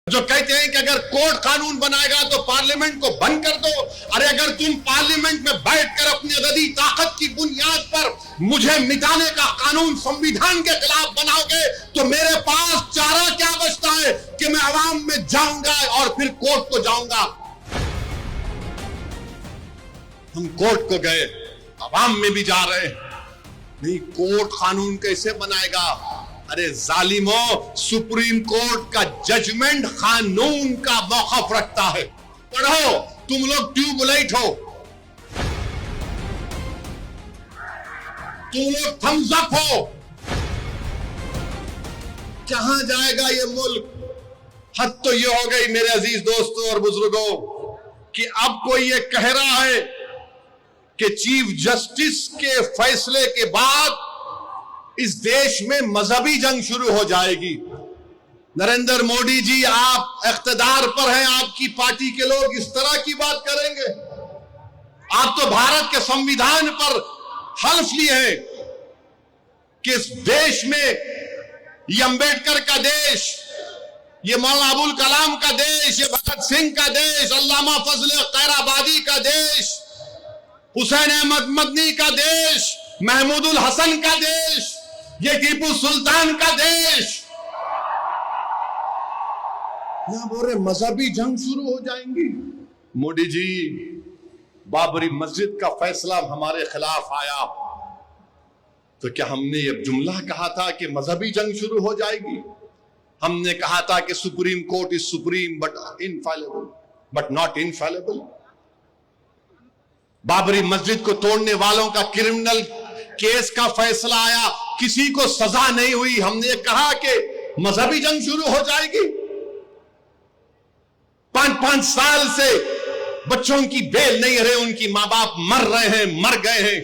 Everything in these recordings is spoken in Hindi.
जो कहते हैं कि अगर कोर्ट कानून बनाएगा तो पार्लियामेंट को बंद कर दो। अरे अगर तुम पार्लियामेंट में बैठकर अपनी अददी ताकत की बुनियाद पर मुझे मिटाने का कानून संविधान के खिलाफ बनाओगे तो मेरे पास चारा क्या बचता है कि मैं आवाम में जाऊंगा और फिर कोर्ट को जाऊंगा। हम कोर्ट को गए, आवाम में भी जा रहे हैं, नहीं कोर्ट कानून कैसे बनाएगा। अरे जालिमों, सुप्रीम कोर्ट का जजमेंट कानून का मौक़िफ़ रखता है। पढ़ो, तुम लोग ट्यूबलाइट हो, तुम लोग थम्स अप हो। कहां जाएगा ये मुल्क। हद तो ये हो गई मेरे अजीज दोस्तों और बुजुर्गों कि अब कोई ये कह रहा है कि चीफ जस्टिस के फैसले के बाद इस देश में मजहबी जंग शुरू हो जाएगी। नरेंद्र मोदी जी, आप इख्तिदार पर हैं, आपकी पार्टी के लोग इस तरह की बात करेंगे। आप तो भारत के संविधान पर हल्फ लिए हैं कि इस देश में ये अंबेडकर का देश, ये मौलाना अबुल कलाम का देश, ये भगत सिंह का देश, अल्लामा फजल खैराबादी का देश, हुसैन अहमद मदनी का देश, महमूदुल हसन का देश, ये टीपू सुल्तान का देश। यहां बोल रहे मजहबी जंग शुरू हो जाएंगी। मोदी जी, बाबरी मस्जिद का फैसला हमारे खिलाफ आया तो क्या हमने ये जुमला कहा था कि मजहबी जंग शुरू हो जाएगी? हमने कहा था कि supreme court is supreme but infallible, but not infallible. Babri मस्जिद को तोड़ने वालों का क्रिमिनल केस का फैसला आया, किसी को सजा नहीं हुई, हमने कहा कि मजहबी जंग शुरू हो जाएगी। 5-5 साल से बच्चों की बेल नहीं रहे, उनकी मां बाप मर रहे हैं, मर गए हैं,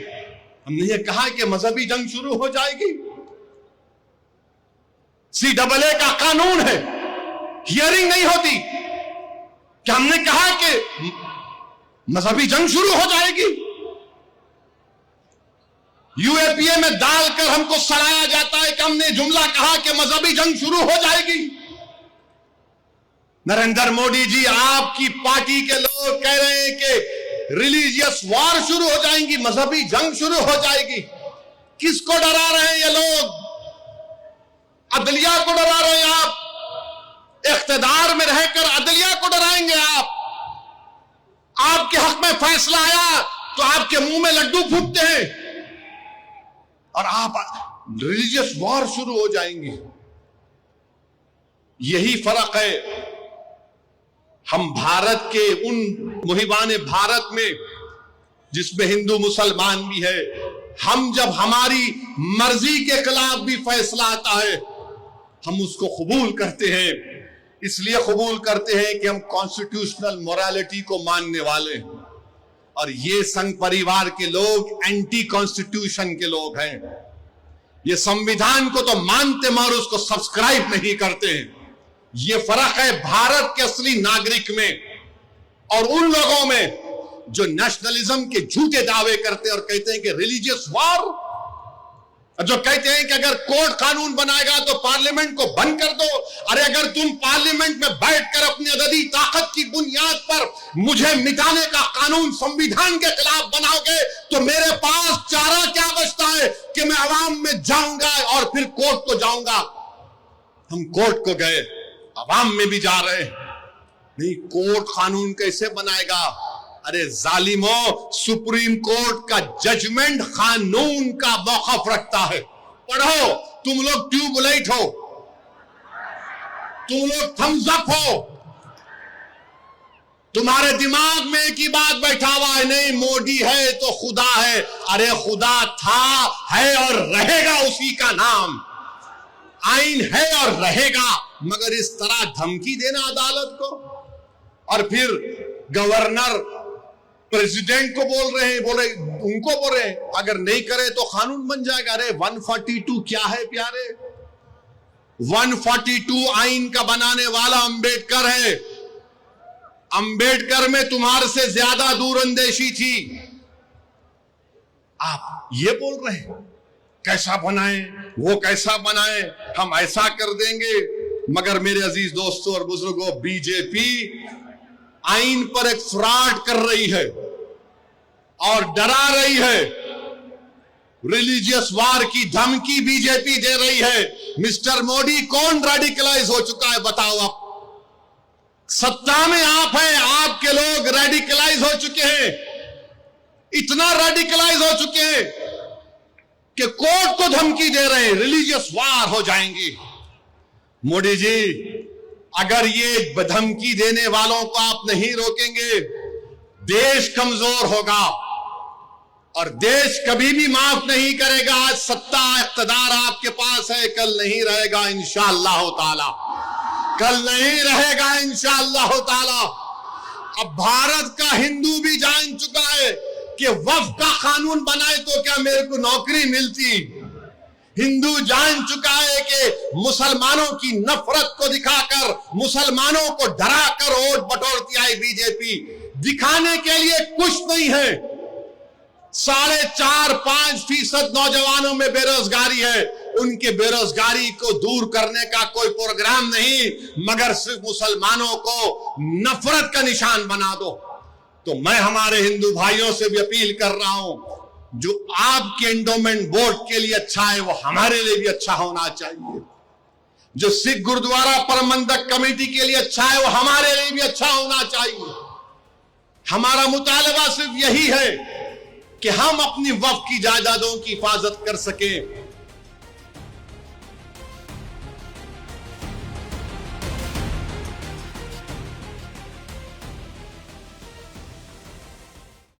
हमने ये कहा कि मजहबी जंग शुरू हो जाएगी। CAA का कानून है, हियरिंग नहीं होती, क्या हमने कहा कि मजहबी जंग शुरू हो जाएगी? UAPA में डालकर हमको सड़ाया जाता है कि हमने जुमला कहा कि मजहबी जंग शुरू हो जाएगी। नरेंद्र मोदी जी, आपकी पार्टी के लोग कह रहे हैं कि रिलीजियस वॉर शुरू हो जाएंगी, मजहबी जंग शुरू हो जाएगी। किसको डरा रहे हैं ये लोग? अदलिया को डरा रहे हैं आप। इख्तिदार में रहकर अदलिया को डराएंगे आप। आपके हक में फैसला आया तो आपके मुंह में लड्डू फूटते हैं और आप रिलीजियस वॉर शुरू हो जाएंगे। यही फर्क है हम भारत के उन मुहिबान भारत में जिसमें हिंदू मुसलमान भी है। हम जब हमारी मर्जी के खिलाफ भी फैसला आता है हम उसको कबूल करते हैं। इसलिए कबूल करते हैं कि हम कॉन्स्टिट्यूशनल मोरालिटी को मानने वाले हैं और ये संघ परिवार के लोग एंटी कॉन्स्टिट्यूशन के लोग हैं। ये संविधान को तो मानते मगर उसको सब्सक्राइब नहीं करते हैं। ये फर्क है भारत के असली नागरिक में और उन लोगों में जो नेशनलिज्म के झूठे दावे करते हैं और कहते हैं कि रिलीजियस वॉर, जो कहते हैं कि अगर कोर्ट कानून बनाएगा तो पार्लियामेंट को बंद कर दो। अरे अगर तुम पार्लियामेंट में बैठकर अपनी अददी ताकत की बुनियाद पर मुझे मिटाने का कानून संविधान के खिलाफ बनाओगे तो मेरे पास चारा क्या बचता है कि मैं आवाम में जाऊंगा और फिर कोर्ट को जाऊंगा। हम कोर्ट को गए, आवाम में भी जा रहे हैं, नहीं कोर्ट कानून कैसे बनाएगा। अरे जालिमों, सुप्रीम कोर्ट का जजमेंट कानून का मौक़िफ़ रखता है। पढ़ो, तुम लोग ट्यूबलाइट हो, तुम लोग थम्स अप हो, तुम्हारे दिमाग में एक ही बात बैठा हुआ है, नहीं मोदी है तो खुदा है। अरे खुदा था, है और रहेगा उसी का नाम। आइन है और रहेगा, मगर इस तरह धमकी देना अदालत को और फिर गवर्नर प्रेसिडेंट को बोल रहे हैं, उनको बोल रहे हैं अगर नहीं करे तो कानून बन जाएगा। अरे 142 क्या है प्यारे? 142 आइन का बनाने वाला अंबेडकर है। अंबेडकर में तुम्हारे से ज्यादा दूरअंदेशी थी। आप ये बोल रहे हैं कैसा बनाए, वो कैसा बनाए, हम ऐसा कर देंगे। मगर मेरे अजीज दोस्तों और बुजुर्गों, बीजेपी आइन पर एक फ्रॉड कर रही है और डरा रही है। रिलीजियस वार की धमकी बीजेपी दे रही है। मिस्टर मोदी, कौन रेडिकलाइज हो चुका है बताओ आप? सत्ता में आप हैं, आपके लोग रेडिकलाइज हो चुके हैं, इतना रेडिकलाइज हो चुके हैं कि कोर्ट को धमकी दे रहे हैं, रिलीजियस वार हो जाएंगी। मोदी जी, अगर ये धमकी देने वालों को आप नहीं रोकेंगे, देश कमजोर होगा और देश कभी भी माफ नहीं करेगा। आज सत्ता इख्तिदार आपके पास है, कल नहीं रहेगा इंशाअल्लाह ताला, कल नहीं रहेगा इंशाअल्लाह ताला। अब भारत का हिंदू भी जान चुका है कि वक्फ का कानून बनाए तो क्या मेरे को नौकरी मिलती। हिंदू जान चुका है कि मुसलमानों की नफरत को दिखाकर, मुसलमानों को डराकर वोट बटोरती आई बीजेपी। दिखाने के लिए कुछ नहीं है। 4.5-5% नौजवानों में बेरोजगारी है, उनके बेरोजगारी को दूर करने का कोई प्रोग्राम नहीं, मगर सिर्फ मुसलमानों को नफरत का निशान बना दो। तो मैं हमारे हिंदू भाइयों से भी अपील कर रहा हूं, जो आपके एंडोमेंट बोर्ड के लिए अच्छा है वो हमारे लिए भी अच्छा होना चाहिए। जो सिख गुरुद्वारा प्रबंधक कमेटी के लिए अच्छा है वो हमारे लिए भी अच्छा होना चाहिए। हमारा मुतालबा सिर्फ यही है कि हम अपनी वक्फ की जायदादों की हिफाजत कर सकें।